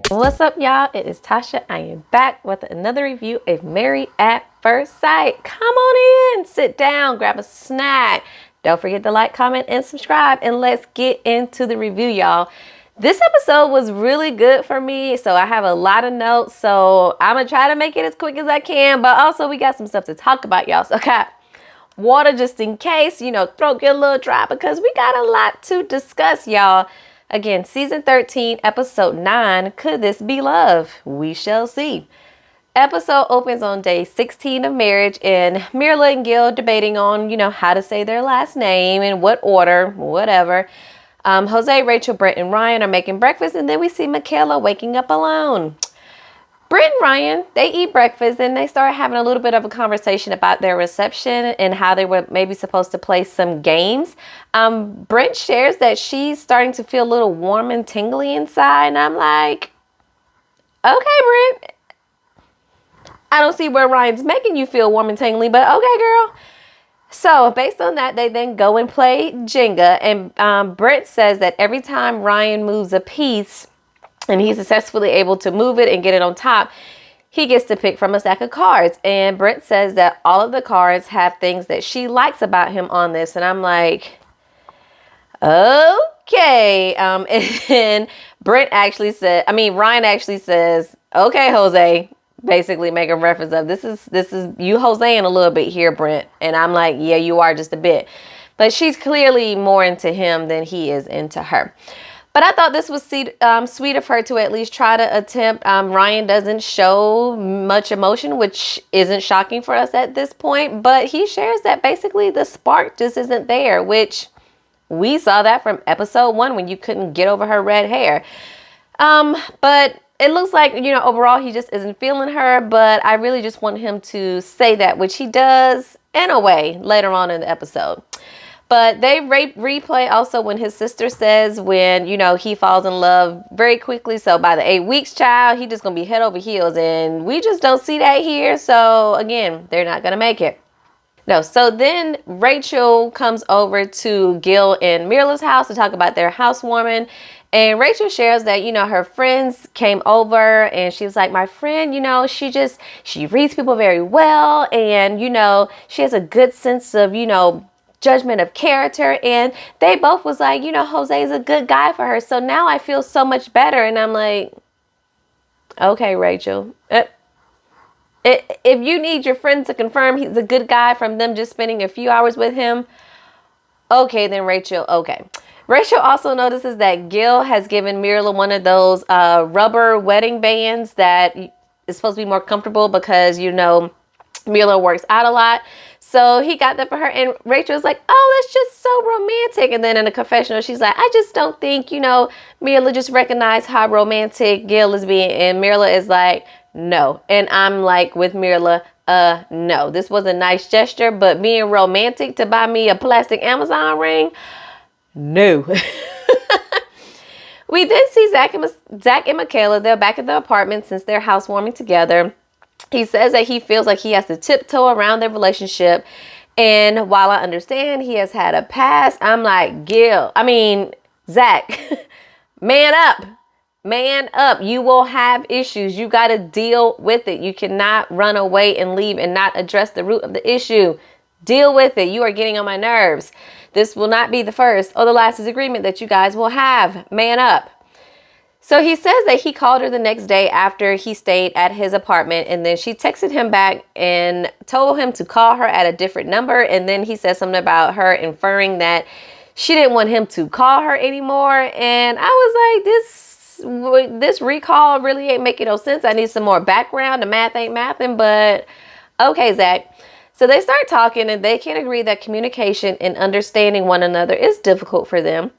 What's up, y'all? It is Tasha. I am back with another review of Married at First Sight. Come on in, sit down, grab a snack. Don't forget to like, comment, and subscribe. And let's get into the review, y'all. This episode was really good for me, so I have a lot of notes. So I'm going to try to make it as quick as I can. But also, we got some stuff to talk about, y'all. So I got water just in case, throat get a little dry because we got a lot to discuss, y'all. Again, season 13, episode 9, Could This Be Love? We shall see. Episode opens on day 16 of marriage, and Mirla and Gil debating on, how to say their last name and what order, whatever. Jose, Rachel, Brent, and Ryan are making breakfast, and then we see Michaela waking up alone. Brent and Ryan, they eat breakfast, and they start having a little bit of a conversation about their reception and how they were maybe supposed to play some games. Brent shares that she's starting to feel a little warm and tingly inside, and I'm like, okay, Brent. I don't see where Ryan's making you feel warm and tingly, but okay, girl. So based on that, they then go and play Jenga, and Brent says that every time Ryan moves a piece, and he's successfully able to move it and get it on top, he gets to pick from a stack of cards. And Brent says that all of the cards have things that she likes about him on this. And I'm like, okay. And Ryan actually says, okay, Jose, basically making reference of this is you Joseing a little bit here, Brent. And I'm like, yeah, you are just a bit. But she's clearly more into him than he is into her. But I thought this was sweet of her to at least try to attempt. Ryan doesn't show much emotion, which isn't shocking for us at this point. But he shares that basically the spark just isn't there, which we saw that from episode 1 when you couldn't get over her red hair. But it looks like, overall he just isn't feeling her. But I really just want him to say that, which he does in a way later on in the episode. But they replay also when his sister says when, he falls in love very quickly. So by the 8 weeks, child, he just going to be head over heels. And we just don't see that here. So again, they're not going to make it. No. So then Rachel comes over to Gil and Mirla's house to talk about their housewarming. And Rachel shares that, her friends came over and she was like, my friend, she reads people very well. And, she has a good sense of, judgment of character, and they both was like, Jose is a good guy for her, so now I feel so much better. And I'm like, okay, Rachel, if you need your friends to confirm he's a good guy from them just spending a few hours with him, okay, then Rachel, okay. Rachel also notices that Gil has given Mirla one of those rubber wedding bands that is supposed to be more comfortable because Mirla works out a lot. So he got that for her, and Rachel's like, oh, that's just so romantic. And then in a confessional, she's like, I just don't think, Mirla just recognized how romantic Gil is being. And Mirla is like, no. And I'm like with Mirla, no. This was a nice gesture, but being romantic to buy me a plastic Amazon ring, no. We then see Zach and Michaela. They're back at the apartment since they're housewarming together. He says that he feels like he has to tiptoe around their relationship. And while I understand he has had a past, I'm like, Zach, man up. Man up. You will have issues. You got to deal with it. You cannot run away and leave and not address the root of the issue. Deal with it. You are getting on my nerves. This will not be the first or the last disagreement that you guys will have. Man up. So he says that he called her the next day after he stayed at his apartment, and then she texted him back and told him to call her at a different number. And then he said something about her inferring that she didn't want him to call her anymore. And I was like, this recall really ain't making no sense. I need some more background. The math ain't mathing, but okay, Zach. So they start talking, and they can agree that communication and understanding one another is difficult for them.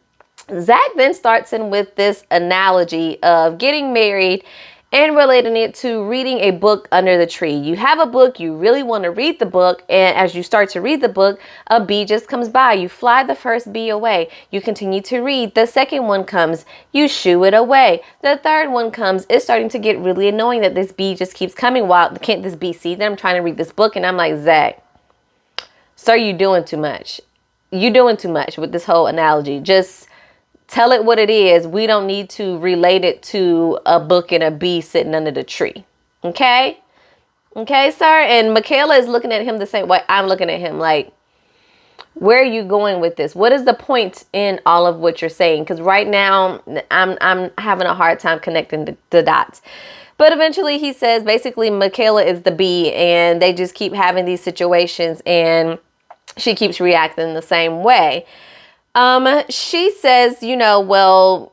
Zach then starts in with this analogy of getting married and relating it to reading a book under the tree. You have a book, you really want to read the book, and as you start to read the book, a bee just comes by. You fly the first bee away. You continue to read. The second one comes. You shoo it away. The third one comes. It's starting to get really annoying that this bee just keeps coming. Can't this bee see that I'm trying to read this book? And I'm like, Zach, Sir, you doing too much. You doing too much with this whole analogy. Just tell it what it is. We don't need to relate it to a book and a bee sitting under the tree. Okay? Okay, sir? And Michaela is looking at him the same way I'm looking at him. Like, where are you going with this? What is the point in all of what you're saying? Because right now, I'm having a hard time connecting the dots. But eventually he says, basically, Michaela is the bee, and they just keep having these situations, and she keeps reacting the same way. She says, well,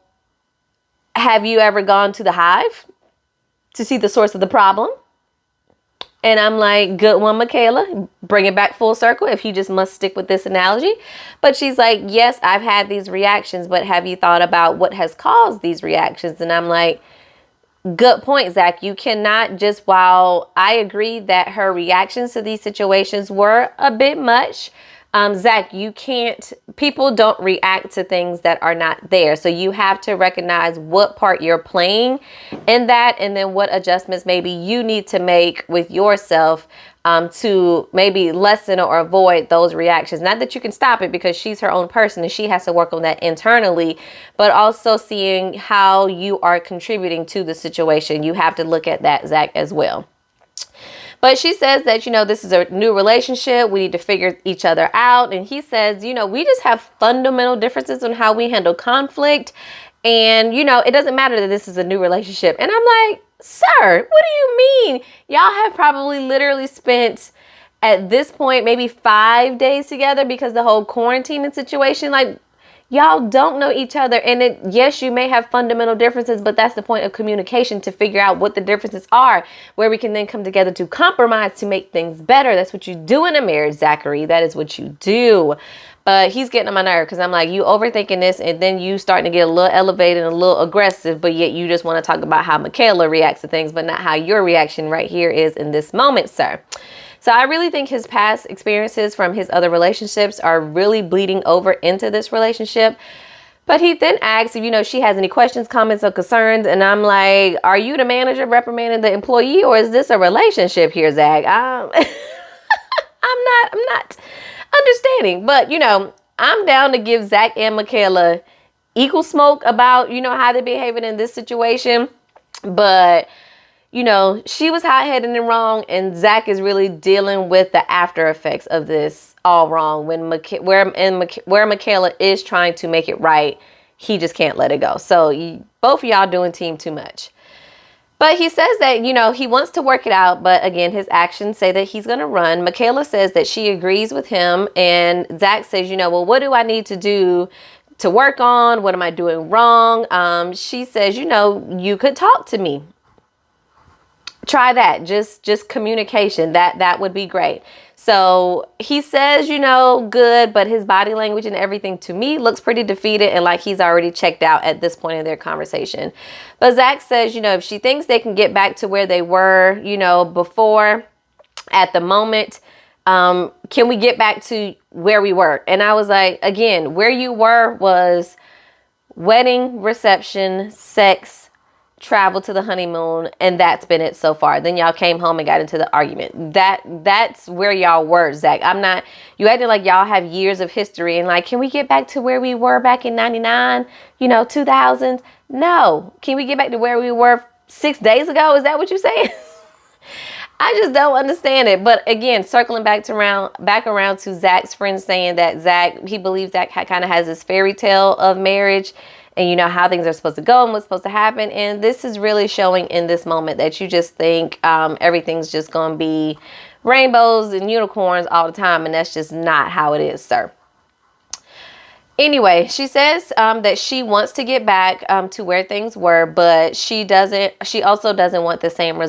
have you ever gone to the hive to see the source of the problem? And I'm like, good one, Michaela. Bring it back full circle if you just must stick with this analogy. But she's like, yes, I've had these reactions, but have you thought about what has caused these reactions? And I'm like, good point, Zach. You cannot just, while I agree that her reactions to these situations were a bit much, Zach, you can't, people don't react to things that are not there. So you have to recognize what part you're playing in that, and then what adjustments maybe you need to make with yourself to maybe lessen or avoid those reactions. Not that you can stop it, because she's her own person and she has to work on that internally, but also seeing how you are contributing to the situation. You have to look at that, Zach, as well. But she says that, this is a new relationship. We need to figure each other out. And he says, we just have fundamental differences on how we handle conflict. And, it doesn't matter that this is a new relationship. And I'm like, sir, what do you mean? Y'all have probably literally spent, at this point, maybe 5 days together, because the whole quarantining situation, like, y'all don't know each other. And yes, you may have fundamental differences, but that's the point of communication, to figure out what the differences are, where we can then come together to compromise to make things better. That's what you do in a marriage, Zachary. That is what you do. But he's getting on my nerve, because I'm like, you overthinking this, and then you starting to get a little elevated and a little aggressive, but yet you just want to talk about how Michaela reacts to things, but not how your reaction right here is in this moment, sir. So I really think his past experiences from his other relationships are really bleeding over into this relationship. But he then asks if, she has any questions, comments, or concerns. And I'm like, are you the manager reprimanding the employee, or is this a relationship here, Zach? I'm not understanding. But, I'm down to give Zach and Michaela equal smoke about, how they're behaving in this situation. But she was hot-headed and wrong, and Zach is really dealing with the after effects of this all wrong. Where Michaela is trying to make it right, he just can't let it go. So both of y'all doing team too much. But he says that, he wants to work it out, but again, his actions say that he's going to run. Michaela says that she agrees with him, and Zach says, well, what do I need to do to work on? What am I doing wrong? She says, you could talk to me. Try that. Just communication. That would be great. So he says, good, but his body language and everything to me looks pretty defeated and like he's already checked out at this point in their conversation. But Zach says, if she thinks they can get back to where they were, before, at the moment, can we get back to where we were? And I was like, again, where you were was wedding, reception, sex, travel to the honeymoon, and that's been it so far. Then y'all came home and got into the argument. That's where y'all were, Zach. You acting like y'all have years of history and like, can we get back to where we were back in 99, 2000? No. Can we get back to where we were 6 days ago? Is that what you're saying? I just don't understand it. But again, circling back around to Zach's friend saying that he believes Zach kind of has this fairy tale of marriage, and how things are supposed to go and what's supposed to happen. And this is really showing in this moment that you just think everything's just going to be rainbows and unicorns all the time. And that's just not how it is, sir. Anyway, she says that she wants to get back to where things were, but she also doesn't want the same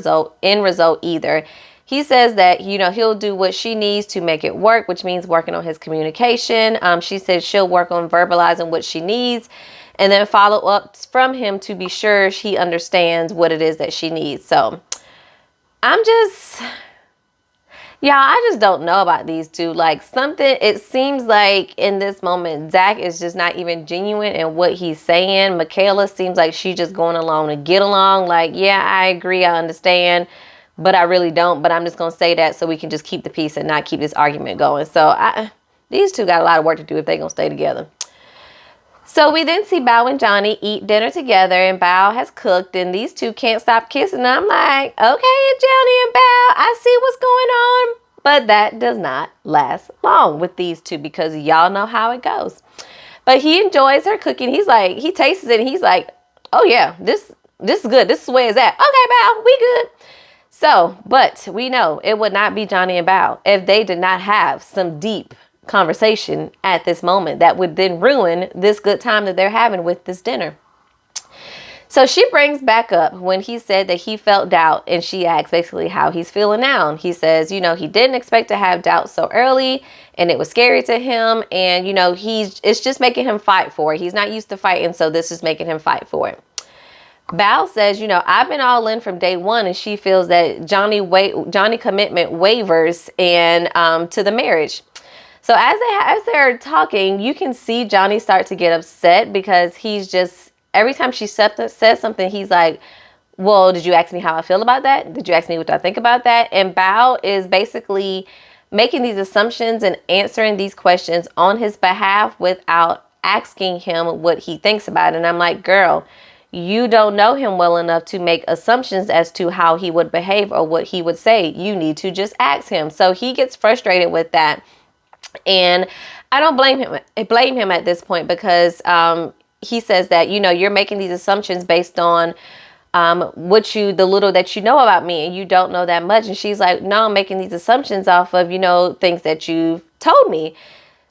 end result either. He says that, he'll do what she needs to make it work, which means working on his communication. She says she'll work on verbalizing what she needs, and then follow up from him to be sure he understands what it is that she needs. So I just don't know about these two. Like, it seems like in this moment, Zach is just not even genuine in what he's saying. Michaela seems like she's just going along to get along. Like, yeah, I agree. I understand. but I really don't. But I'm just going to say that so we can just keep the peace and not keep this argument going. So these two got a lot of work to do if they're going to stay together. So we then see Bao and Johnny eat dinner together, and Bao has cooked, and these two can't stop kissing. And I'm like, okay, Johnny and Bao, I see what's going on. But that does not last long with these two because y'all know how it goes. But he enjoys her cooking. He's like, he tastes it and he's like, oh yeah, this is good. This is where it's at. Okay, Bao, we good. So, but we know it would not be Johnny and Bao if they did not have some deep conversation at this moment that would then ruin this good time that they're having with this dinner. So she brings back up when he said that he felt doubt, and she asks basically how he's feeling now. He says, you know, he didn't expect to have doubt so early and it was scary to him. And, you know, it's just making him fight for it. He's not used to fighting. So this is making him fight for it. Bao says, you know, I've been all in from day one, and she feels that Johnny commitment wavers and to the marriage. So as they're talking, you can see Johnny start to get upset because he's just, every time she says something, he's like, well, did you ask me how I feel about that? Did you ask me what I think about that? And Bao is basically making these assumptions and answering these questions on his behalf without asking him what he thinks about it. And I'm like, girl, you don't know him well enough to make assumptions as to how he would behave or what he would say. You need to just ask him. So he gets frustrated with that. And I don't blame him at this point because he says that, you know, you're making these assumptions based on the little that you know about me, and you don't know that much. And she's like, no, I'm making these assumptions off of, you know, things that you've told me.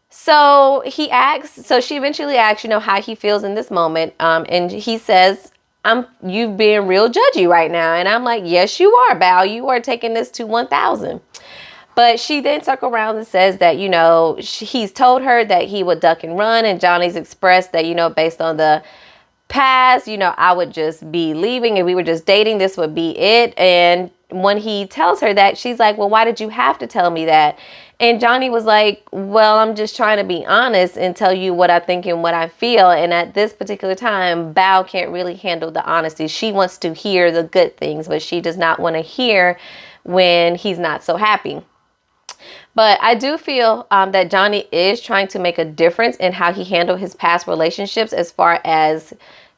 So she eventually asks, you know, how he feels in this moment. And he says, you being real judgy right now. And I'm like, yes, you are, Bao. You are taking this to 1,000. But she then circles around and says that, you know, he's told her that he would duck and run. And Johnny's expressed that, you know, based on the past, you know, I would just be leaving. If we were just dating, this would be it. And when he tells her that, she's like, well, why did you have to tell me that? And Johnny was like, well, I'm just trying to be honest and tell you what I think and what I feel. And at this particular time, Bao can't really handle the honesty. She wants to hear the good things, but she does not want to hear when he's not so happy. But I do feel that Johnny is trying to make a difference in how he handled his past relationships, as far as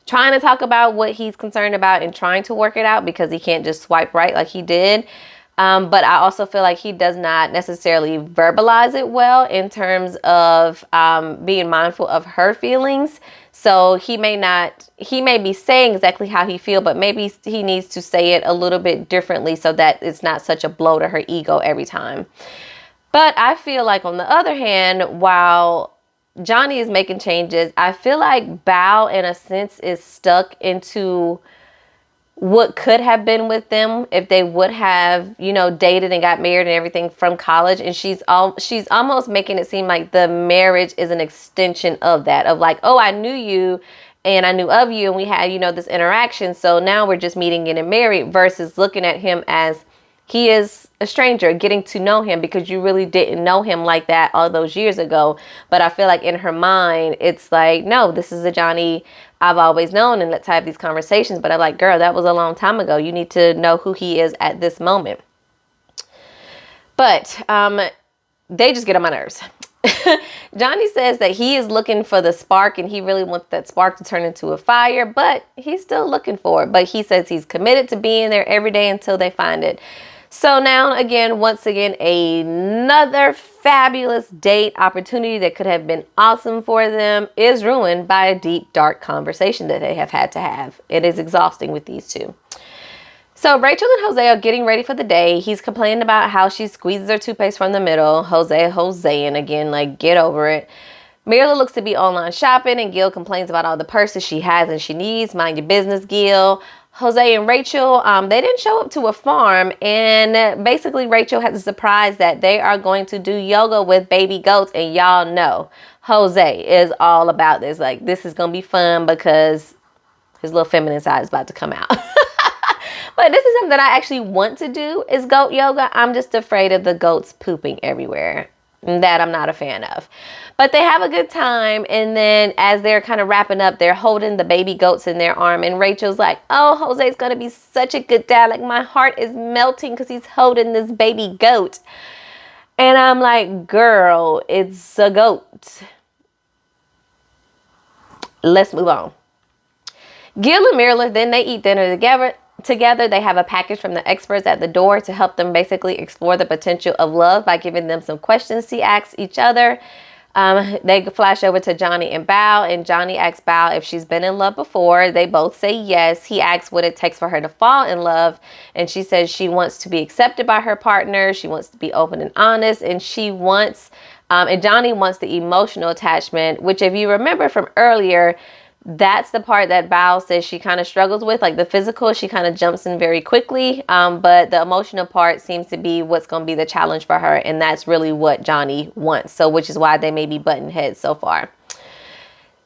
trying to talk about what he's concerned about and trying to work it out, because he can't just swipe right like he did. But I also feel like he does not necessarily verbalize it well in terms of being mindful of her feelings. So he may be saying exactly how he feels, but maybe he needs to say it a little bit differently so that it's not such a blow to her ego every time. But I feel like, on the other hand, while Johnny is making changes, I feel like Bao, in a sense, is stuck into what could have been with them if they would have, you know, dated and got married and everything from college. And she's almost making it seem like the marriage is an extension of that, of like, oh, I knew you and I knew of you and we had, you know, this interaction. So now we're just meeting, getting married, versus looking at him as he is a stranger, getting to know him, because you really didn't know him like that all those years ago. But I feel like in her mind, it's like, no, this is the Johnny I've always known, and let's have these conversations. But I'm like, girl, that was a long time ago. You need to know who he is at this moment. But they just get on my nerves. Johnny says that he is looking for the spark, and he really wants that spark to turn into a fire, but he's still looking for it. But he says he's committed to being there every day until they find it. So now, once again, another fabulous date opportunity that could have been awesome for them is ruined by a deep, dark conversation that they have had to have. It is exhausting with these two. So Rachel and Jose are getting ready for the day. He's complaining about how she squeezes her toothpaste from the middle. Jose, and again, like, get over it. Michaela looks to be online shopping, and Gil complains about all the purses she has and she needs. Mind your business, Gil. Jose and Rachel, they didn't show up to a farm, and basically Rachel has a surprise that they are going to do yoga with baby goats, and y'all know Jose is all about this. Like, this is going to be fun because his little feminine side is about to come out. But this is something that I actually want to do, is goat yoga. I'm just afraid of the goats pooping everywhere. That I'm not a fan of. But they have a good time. And then as they're kind of wrapping up, they're holding the baby goats in their arm. And Rachel's like, oh, Jose's going to be such a good dad. Like, my heart is melting because he's holding this baby goat. And I'm like, girl, it's a goat. Let's move on. Gil and Mirla, then they eat dinner together. They have a package from the experts at the door to help them basically explore the potential of love by giving them some questions to ask each other. They flash over to Johnny and Bao, and Johnny asks Bao if she's been in love before. They both say yes. He asks what it takes for her to fall in love, and she says she wants to be accepted by her partner. She wants to be open and honest, and and Johnny wants the emotional attachment, which, if you remember from earlier, that's the part that Bao says she kind of struggles with. Like, the physical, she kind of jumps in very quickly. But the emotional part seems to be what's going to be the challenge for her. And that's really what Johnny wants. So, which is why they may be butting heads so far.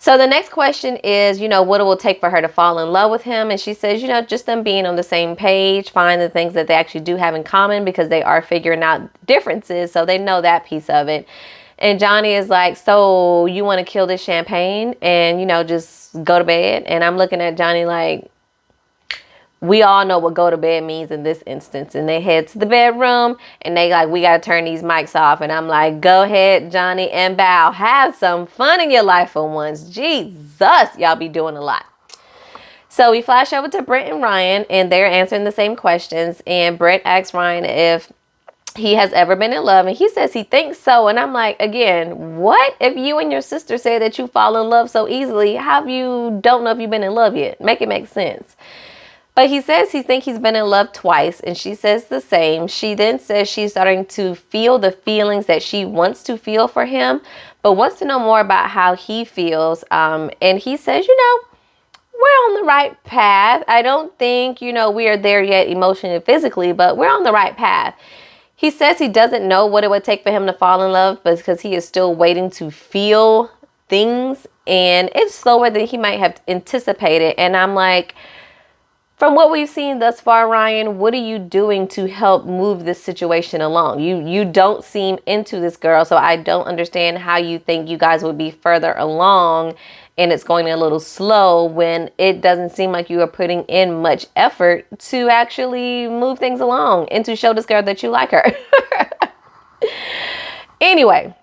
So the next question is, what it will take for her to fall in love with him. And she says, just them being on the same page, find the things that they actually do have in common, because they are figuring out differences. So they know that piece of it. And Johnny is like, so you want to kill this champagne and, just go to bed? And I'm looking at Johnny like, we all know what go to bed means in this instance. And they head to the bedroom and they like, we got to turn these mics off. And I'm like, go ahead, Johnny and Bao. Have some fun in your life for once. Jesus, y'all be doing a lot. So we flash over to Brent and Ryan, and they're answering the same questions. And Brent asks Ryan if he has ever been in love, and he says he thinks so. And I'm like, again, what if you and your sister say that you fall in love so easily? How you don't know if you've been in love yet? Make it make sense. But he says he thinks he's been in love twice, and she says the same. She then says she's starting to feel the feelings that she wants to feel for him, but wants to know more about how he feels. And he says, we're on the right path. I don't think, we are there yet emotionally and physically, but we're on the right path. He says he doesn't know what it would take for him to fall in love, but because he is still waiting to feel things, and it's slower than he might have anticipated. And I'm like, from what we've seen thus far, Ryan, what are you doing to help move this situation along? You don't seem into this girl, so I don't understand how you think you guys would be further along and it's going a little slow when it doesn't seem like you are putting in much effort to actually move things along and to show this girl that you like her. Anyway,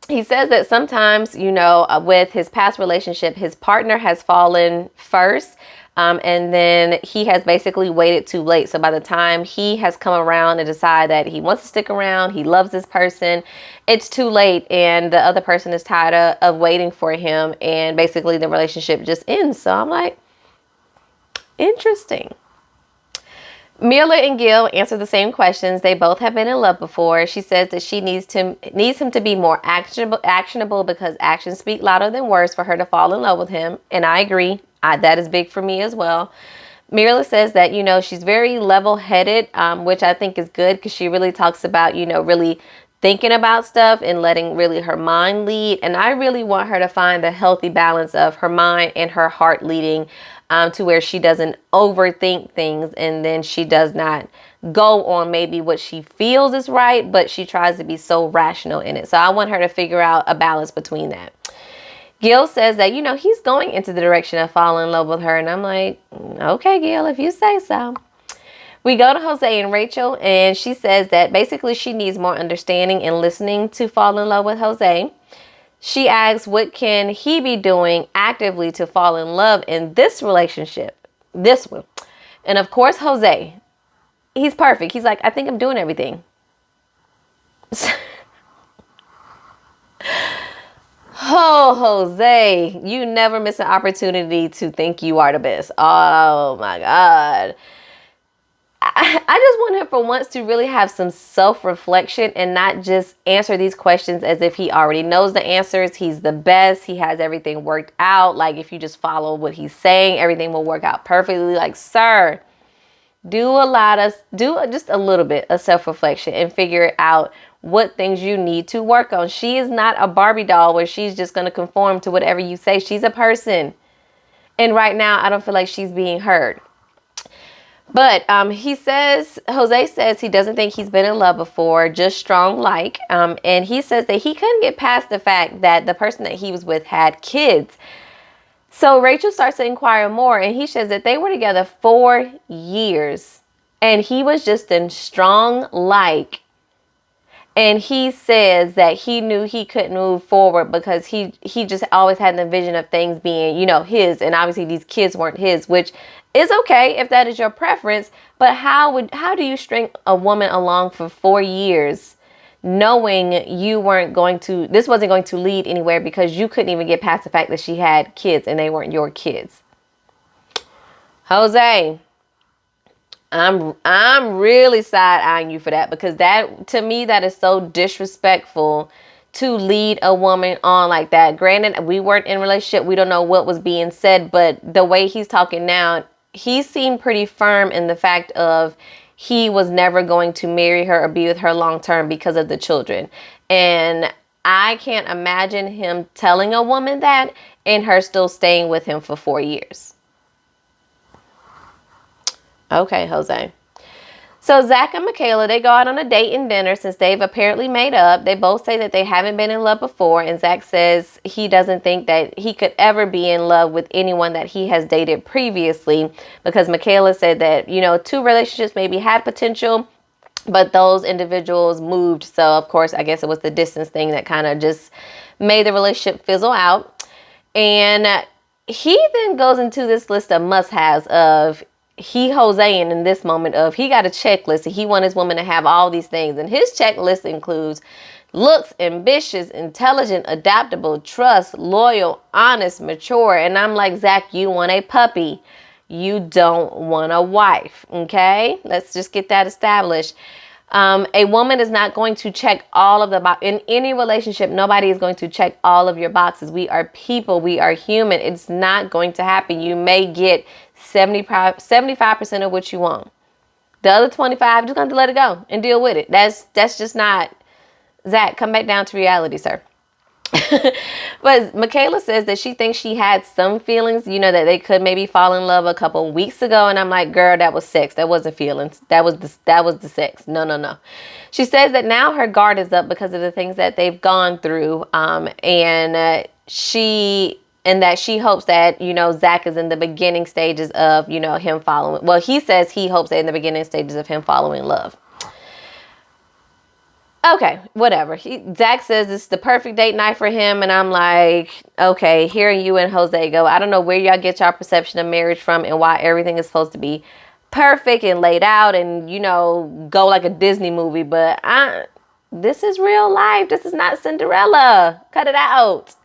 he says that sometimes, with his past relationship, his partner has fallen first. And then he has basically waited too late. So by the time he has come around and decide that he wants to stick around, he loves this person, it's too late. And the other person is tired of waiting for him. And basically the relationship just ends. So I'm like, interesting. Mirla and Gil answer the same questions. They both have been in love before. She says that she needs him to be more actionable because actions speak louder than words for her to fall in love with him. And I agree. That is big for me as well. Mirla says that, she's very level-headed, which I think is good because she really talks about, really thinking about stuff and letting really her mind lead. And I really want her to find a healthy balance of her mind and her heart leading, to where she doesn't overthink things and then she does not go on maybe what she feels is right, but she tries to be so rational in it. So I want her to figure out a balance between that. Gil says that, he's going into the direction of falling in love with her. And I'm like, okay, Gil, if you say so. We go to Jose and Rachel, and she says that basically she needs more understanding and listening to fall in love with Jose. She asks, what can he be doing actively to fall in love in this relationship? This one. And of course, Jose, he's perfect. He's like, I think I'm doing everything. Oh, Jose, you never miss an opportunity to think you are the best. Oh my God. I just want him for once to really have some self-reflection and not just answer these questions as if he already knows the answers. He's the best. He has everything worked out. Like, if you just follow what he's saying, everything will work out perfectly. Like, sir, do just a little bit of self-reflection and figure out what things you need to work on. She is not a Barbie doll where she's just going to conform to whatever you say. She's a person. And right now, I don't feel like she's being heard. But Jose says he doesn't think he's been in love before, just strong like. And he says that he couldn't get past the fact that the person that he was with had kids. So Rachel starts to inquire more, and he says that they were together 4 years, and he was just in strong like. And he says that he knew he couldn't move forward because he just always had the vision of things being, his. And obviously these kids weren't his, which is okay if that is your preference. But how do you string a woman along for 4 years knowing this wasn't going to lead anywhere because you couldn't even get past the fact that she had kids and they weren't your kids? Jose, I'm really side-eyeing you for that, because to me that is so disrespectful to lead a woman on like that. Granted, we weren't in a relationship. We don't know what was being said, but the way he's talking now, he seemed pretty firm in the fact of he was never going to marry her or be with her long term because of the children. And I can't imagine him telling a woman that and her still staying with him for 4 years. Okay, Jose. So Zach and Michaela, they go out on a date and dinner since they've apparently made up. They both say that they haven't been in love before, and Zach says he doesn't think that he could ever be in love with anyone that he has dated previously, because Michaela said that, 2 relationships maybe had potential, but those individuals moved. So, of course, I guess it was the distance thing that kind of just made the relationship fizzle out. And he then goes into this list of must-haves of Joseing in this moment of he got a checklist and he wants his woman to have all these things. And his checklist includes looks, ambitious, intelligent, adaptable, trust, loyal, honest, mature. And I'm like, Zach, you want a puppy. You don't want a wife. Okay? Let's just get that established. A woman is not going to check all of the boxes. In any relationship, nobody is going to check all of your boxes. We are people. We are human. It's not going to happen. You may get 75% of what you want. The other 25, you're just going to let it go and deal with it. That's just not, Zach, come back down to reality, sir. But Michaela says that she thinks she had some feelings, that they could maybe fall in love a couple weeks ago. And I'm like, girl, that was sex. That wasn't feelings. That was the sex. No. She says that now her guard is up because of the things that they've gone through. And that she hopes that, Zach is in the beginning stages of, him following. Well, he says he hopes that in the beginning stages of him following love. Okay, whatever. Zach says it's the perfect date night for him. And I'm like, okay, hearing you and Jose go, I don't know where y'all get y'all perception of marriage from and why everything is supposed to be perfect and laid out and, go like a Disney movie. But this is real life. This is not Cinderella. Cut it out.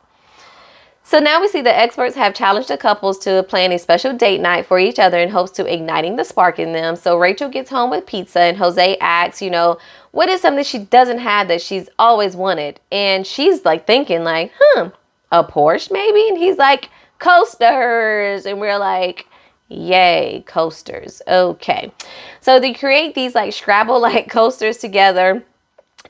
So now we see the experts have challenged the couples to plan a special date night for each other in hopes to igniting the spark in them. So Rachel gets home with pizza and Jose asks, what is something she doesn't have that she's always wanted? And she's like thinking like, a Porsche maybe? And he's like, coasters. And we're like, yay, coasters. Okay. So they create these like Scrabble like coasters together.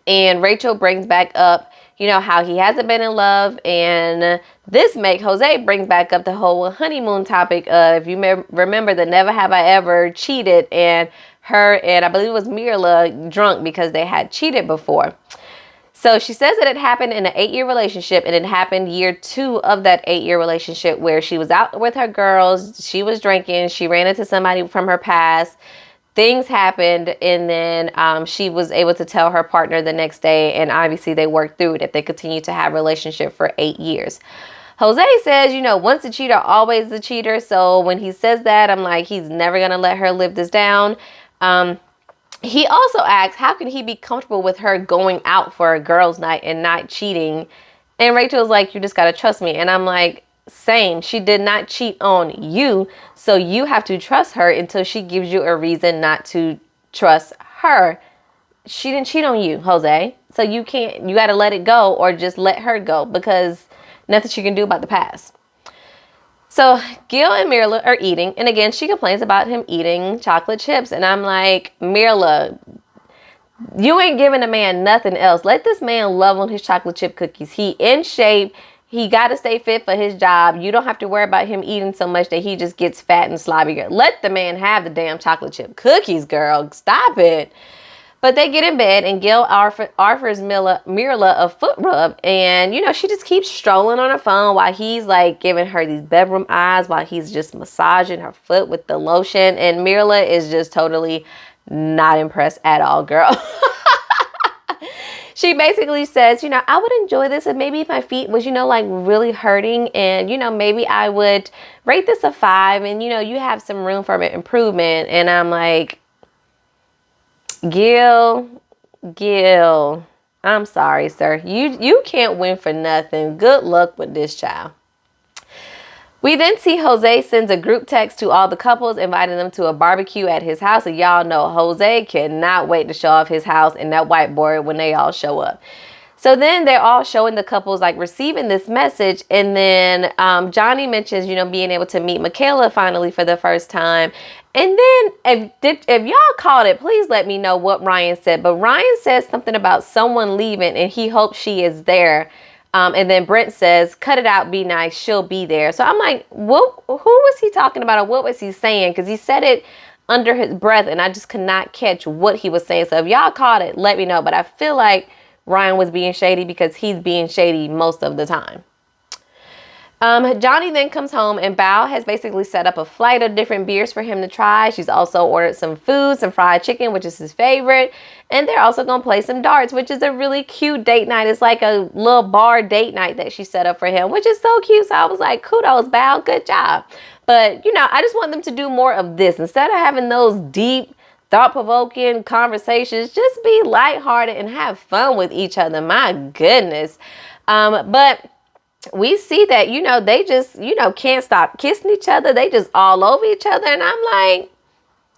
And Rachel brings back up, how he hasn't been in love. And Jose brings back up the whole honeymoon topic of, if you remember the never have I ever cheated, and her and I believe it was Michaela drunk because they had cheated before. So she says that it happened in an 8-year relationship, and it happened year 2 of that 8-year relationship where she was out with her girls. She was drinking. She ran into somebody from her past. Things happened, and then she was able to tell her partner the next day, and obviously they worked through it if they continued to have a relationship for 8 years. Jose says, once a cheater, always a cheater. So when he says that, I'm like, he's never going to let her live this down. He also asks, how can he be comfortable with her going out for a girls' night and not cheating? And Rachel's like, you just got to trust me. And I'm like, same. She did not cheat on you. So you have to trust her until she gives you a reason not to trust her. She didn't cheat on you, Jose. So you got to let it go, or just let her go, because nothing she can do about the past. So Gil and Michaela are eating. And again, she complains about him eating chocolate chips. And I'm like, Michaela, you ain't giving a man nothing else. Let this man love on his chocolate chip cookies. He in shape. He got to stay fit for his job. You don't have to worry about him eating so much that he just gets fat and sloppy. Let the man have the damn chocolate chip cookies, girl. Stop it. But they get in bed, and Gil offers Mirla a foot rub. And, she just keeps strolling on her phone while he's, like, giving her these bedroom eyes while he's just massaging her foot with the lotion. And Mirla is just totally not impressed at all, girl. She basically says, I would enjoy this if maybe if my feet was, like really hurting, and, maybe I would rate this a 5, and, you have some room for improvement. And I'm like, Gil, I'm sorry, sir. You can't win for nothing. Good luck with this child. We then see Jose sends a group text to all the couples, inviting them to a barbecue at his house. And y'all know Jose cannot wait to show off his house and that whiteboard when they all show up. So then they're all showing the couples, like, receiving this message. And then Johnny mentions, being able to meet Michaela finally for the first time. And then if y'all caught it, please let me know what Ryan said. But Ryan says something about someone leaving and he hopes she is there. And then Brent says, cut it out, be nice, she'll be there. So I'm like, who was he talking about, or what was he saying? Because he said it under his breath and I just could not catch what he was saying. So if y'all caught it, let me know. But I feel like Ryan was being shady because he's being shady most of the time. Johnny then comes home, and Bao has basically set up a flight of different beers for him to try. She's also ordered some food, some fried chicken, which is his favorite. And they're also going to play some darts, which is a really cute date night. It's like a little bar date night that she set up for him, which is so cute. So I was like, kudos, Bao, good job. But, I just want them to do more of this. Instead of having those deep, thought-provoking conversations, just be lighthearted and have fun with each other. My goodness. But we see that, they just, can't stop kissing each other. They just all over each other. And I'm like,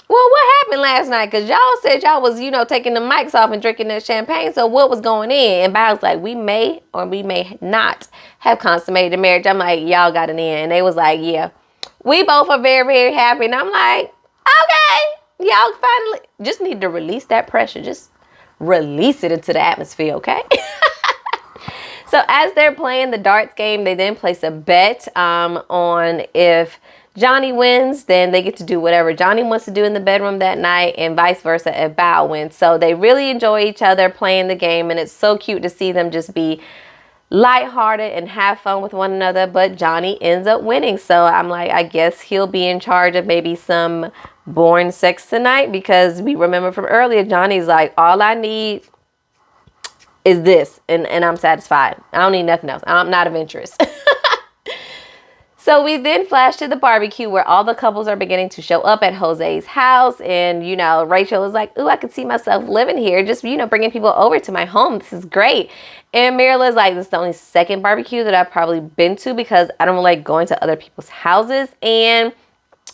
well, what happened last night? Because y'all said y'all was, taking the mics off and drinking that champagne. So what was going in? And Bow's like, we may or we may not have consummated the marriage. I'm like, y'all got it in. And they was like, yeah, we both are very, very happy. And I'm like, okay, y'all finally just need to release that pressure. Just release it into the atmosphere, okay? So as they're playing the darts game, they then place a bet on if Johnny wins, then they get to do whatever Johnny wants to do in the bedroom that night, and vice versa if Bao wins. So they really enjoy each other playing the game, and it's so cute to see them just be lighthearted and have fun with one another. But Johnny ends up winning. So I'm like, I guess he'll be in charge of maybe some boring sex tonight, because we remember from earlier, Johnny's like, all I need is this, and I'm satisfied. I don't need nothing else. I'm not adventurous. So we then flash to the barbecue where all the couples are beginning to show up at Jose's house. And, Rachel is like, ooh, I could see myself living here. Just, bringing people over to my home. This is great. And Marila's like, this is the only second barbecue that I've probably been to, because I don't like going to other people's houses. And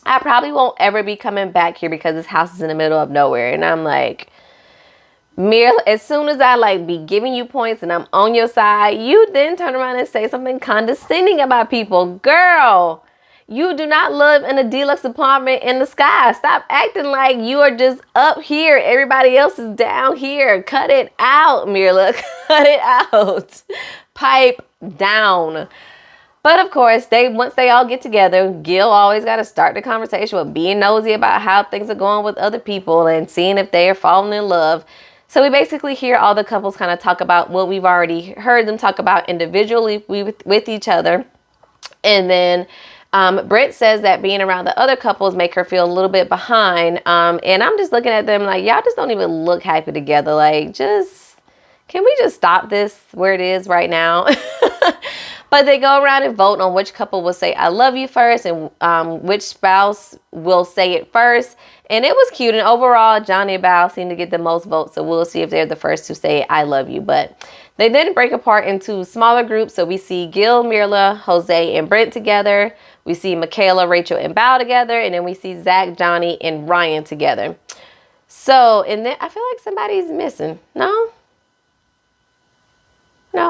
I probably won't ever be coming back here because this house is in the middle of nowhere. And I'm like, Mirla, as soon as I be giving you points and I'm on your side, you then turn around and say something condescending about people. Girl, you do not live in a deluxe apartment in the sky. Stop acting like you are just up here. Everybody else is down here. Cut it out, Mirla. Cut it out. Pipe down. But of course, once they all get together, Gil always got to start the conversation with being nosy about how things are going with other people and seeing if they are falling in love. So we basically hear all the couples kind of talk about what we've already heard them talk about individually with each other. And then Brent says that being around the other couples make her feel a little bit behind. And I'm just looking at them like, y'all just don't even look happy together. Like, can we just stop this where it is right now? But they go around and vote on which couple will say I love you first, and which spouse will say it first. And it was cute. And overall, Johnny and Bao seem to get the most votes. So we'll see if they're the first to say I love you. But they then break apart into smaller groups. So we see Gil, Mirla, Jose, and Brent together. We see Michaela, Rachel, and Bao together. And then we see Zach, Johnny, and Ryan together. So, and then I feel like somebody's missing. No,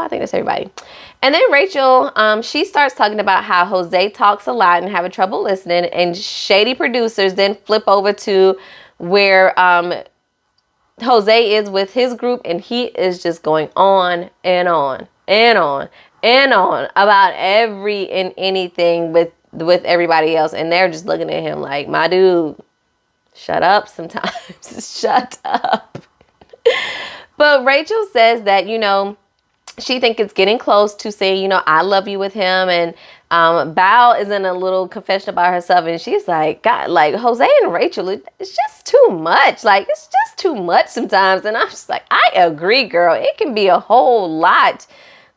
I think that's everybody. And then Rachel, she starts talking about how Jose talks a lot and having trouble listening, and shady producers then flip over to where Jose is with his group, and he is just going on and on and on. in on about every and anything with everybody else, and they're just looking at him like, my dude, shut up sometimes. Shut up. But Rachel says that, she thinks it's getting close to saying, I love you with him. And Bao is in a little confession about herself. And she's like, God, like Jose and Rachel, it's just too much. Like, it's just too much sometimes. And I'm just like, I agree, girl. It can be a whole lot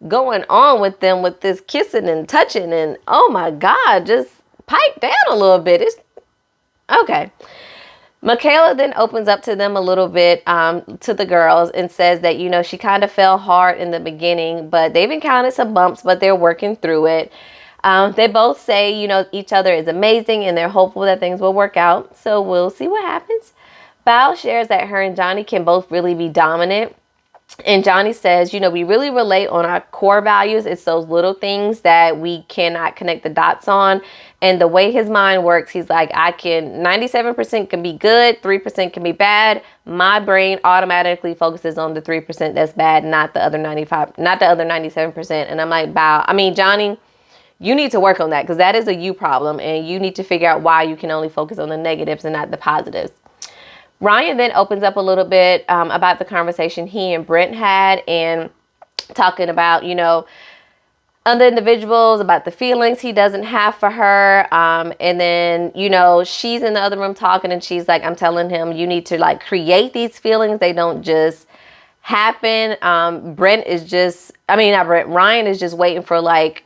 going on with them with this kissing and touching. And oh my God, just pipe down a little bit. It's okay. Michaela then opens up to them a little bit, to the girls, and says that, she kind of fell hard in the beginning, but they've encountered some bumps, but they're working through it. They both say, each other is amazing, and they're hopeful that things will work out. So we'll see what happens. Bao shares that her and Johnny can both really be dominant. And Johnny says, we really relate on our core values. It's those little things that we cannot connect the dots on. And the way his mind works, he's like, 97% can be good, 3% can be bad. My brain automatically focuses on the 3% that's bad, not the other 97%. And I'm like, Johnny, you need to work on that, because that is a you problem. And you need to figure out why you can only focus on the negatives and not the positives. Ryan then opens up a little bit about the conversation he and Brent had, and talking about, other individuals, about the feelings he doesn't have for her. And then, she's in the other room talking, and she's like, I'm telling him, you need to like create these feelings. They don't just happen. Ryan is just waiting for like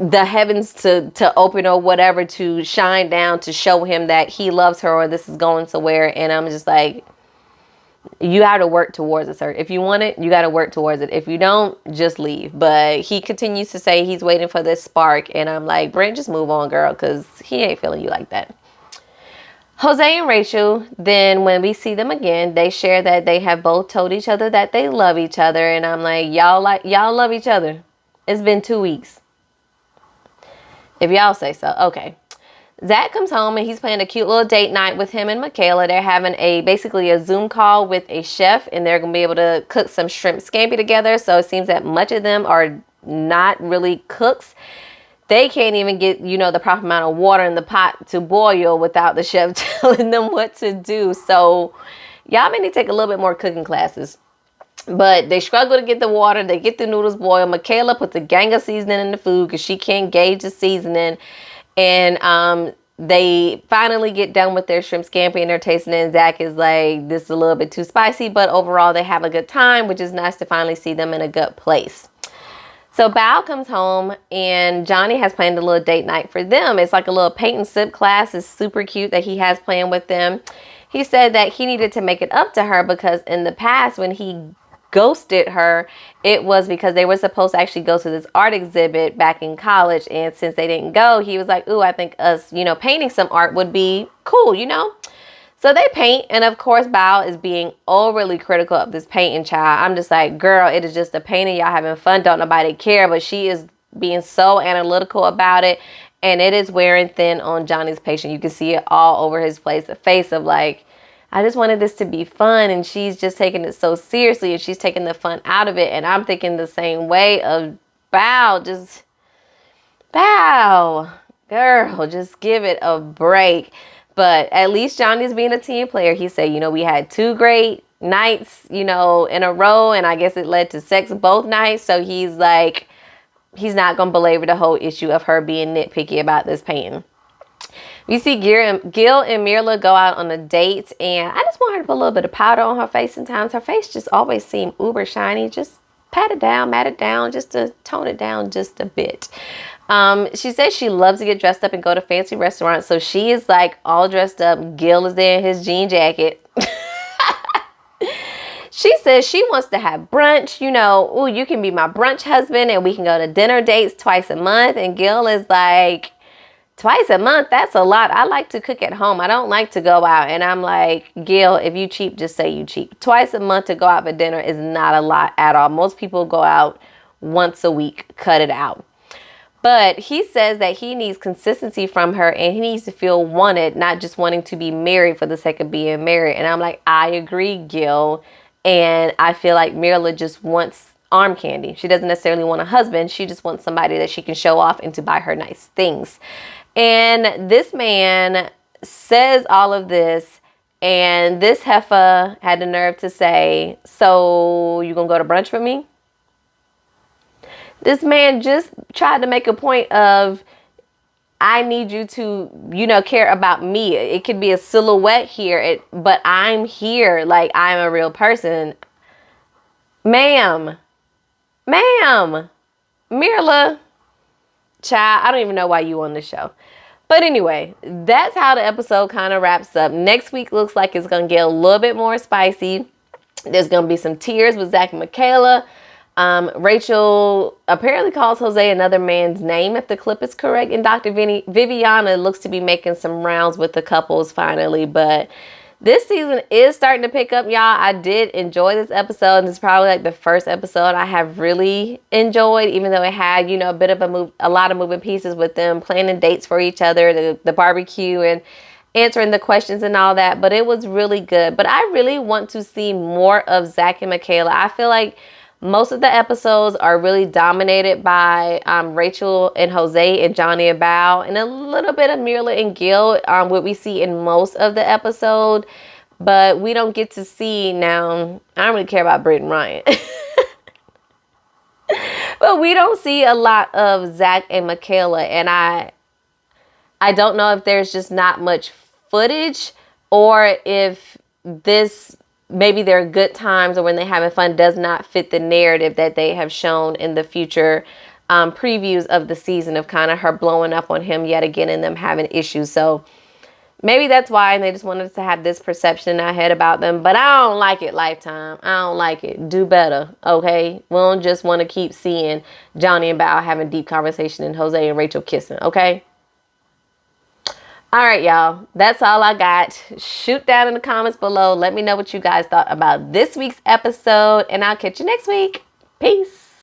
the heavens to open or whatever, to shine down to show him that he loves her or this is going somewhere. And I'm just like, you got to work towards it, sir. If you want it, you got to work towards it. If you don't, just leave. But he continues to say he's waiting for this spark. And I'm like, Brent, just move on, girl, because he ain't feeling you like that. Jose and Rachel, then when we see them again, they share that they have both told each other that they love each other. And I'm like, y'all love each other. It's been 2 weeks. If y'all say so. Okay. Zach comes home and he's playing a cute little date night with him and Michaela. They're having basically a Zoom call with a chef, and they're going to be able to cook some shrimp scampi together. So it seems that much of them are not really cooks. They can't even get, the proper amount of water in the pot to boil without the chef telling them what to do. So y'all may need to take a little bit more cooking classes. But they struggle to get the water. They get the noodles boiled. Michaela puts a gang of seasoning in the food because she can't gauge the seasoning. And they finally get done with their shrimp scampi and they're tasting it. And Zach is like, this is a little bit too spicy. But overall, they have a good time, which is nice to finally see them in a good place. So Bao comes home and Johnny has planned a little date night for them. It's like a little paint and sip class. It's super cute that he has planned with them. He said that he needed to make it up to her because in the past when he ghosted her, it was because they were supposed to actually go to this art exhibit back in college, and since they didn't go, he was like, ooh, I think us painting some art would be cool. So they paint, and of course Bao is being overly critical of this painting, child. I'm just like, girl, it is just a painting, y'all having fun, don't nobody care. But she is being so analytical about it, and it is wearing thin on Johnny's patience. You can see it all over his face of like, I just wanted this to be fun, and she's just taking it so seriously, and she's taking the fun out of it. And I'm thinking the same way of Bao, girl, just give it a break. But at least Johnny's being a team player. He said, we had 2 great nights, in a row, and I guess it led to sex both nights. So he's like, he's not going to belabor the whole issue of her being nitpicky about this painting. We see Gil and Mirla go out on a date, and I just want her to put a little bit of powder on her face sometimes. Her face just always seemed uber shiny. Just pat it down, mat it down, just to tone it down just a bit. She says she loves to get dressed up and go to fancy restaurants, so she is like all dressed up. Gil is there in his jean jacket. She says she wants to have brunch, ooh, you can be my brunch husband and we can go to dinner dates twice a month. And Gil is like, twice a month? That's a lot. I like to cook at home. I don't like to go out. And I'm like, Gil, if you cheap, just say you cheap. Twice a month to go out for dinner is not a lot at all. Most people go out once a week, cut it out. But he says that he needs consistency from her and he needs to feel wanted, not just wanting to be married for the sake of being married. And I'm like, I agree, Gil. And I feel like Mirla just wants arm candy. She doesn't necessarily want a husband. She just wants somebody that she can show off and to buy her nice things. And this man says all of this, and this heifer had the nerve to say, so you gonna go to brunch with me? This man just tried to make a point of, I need you to, care about me. It could be a silhouette here, but I'm here. Like, I'm a real person. Ma'am, Mirla, child, I don't even know why you on the show. But anyway, that's how the episode kind of wraps up. Next week looks like it's going to get a little bit more spicy. There's going to be some tears with Zach and Michaela. Rachel apparently calls Jose another man's name, if the clip is correct. And Dr. Viviana looks to be making some rounds with the couples finally. But this season is starting to pick up, y'all. I did enjoy this episode. And it's probably like the first episode I have really enjoyed, even though it had, a bit of a lot of moving pieces with them planning dates for each other, the barbecue, and answering the questions and all that. But it was really good. But I really want to see more of Zach and Michaela. I feel like most of the episodes are really dominated by Rachel and Jose and Johnny and Bao, and a little bit of Mirla and Gil, what we see in most of the episode. But we don't get to see now. I don't really care about Britt and Ryan. But we don't see a lot of Zach and Michaela, and I don't know if there's just not much footage, or if maybe their good times or when they're having fun does not fit the narrative that they have shown in the future previews of the season, of kind of her blowing up on him yet again and them having issues. So maybe that's why, and they just wanted to have this perception in our head about them. But I don't like it, Lifetime. I don't like it. Do better, okay? We don't just want to keep seeing Johnny and Bao having deep conversation and Jose and Rachel kissing, okay? All right, y'all. That's all I got. Shoot down in the comments below. Let me know what you guys thought about this week's episode, and I'll catch you next week. Peace.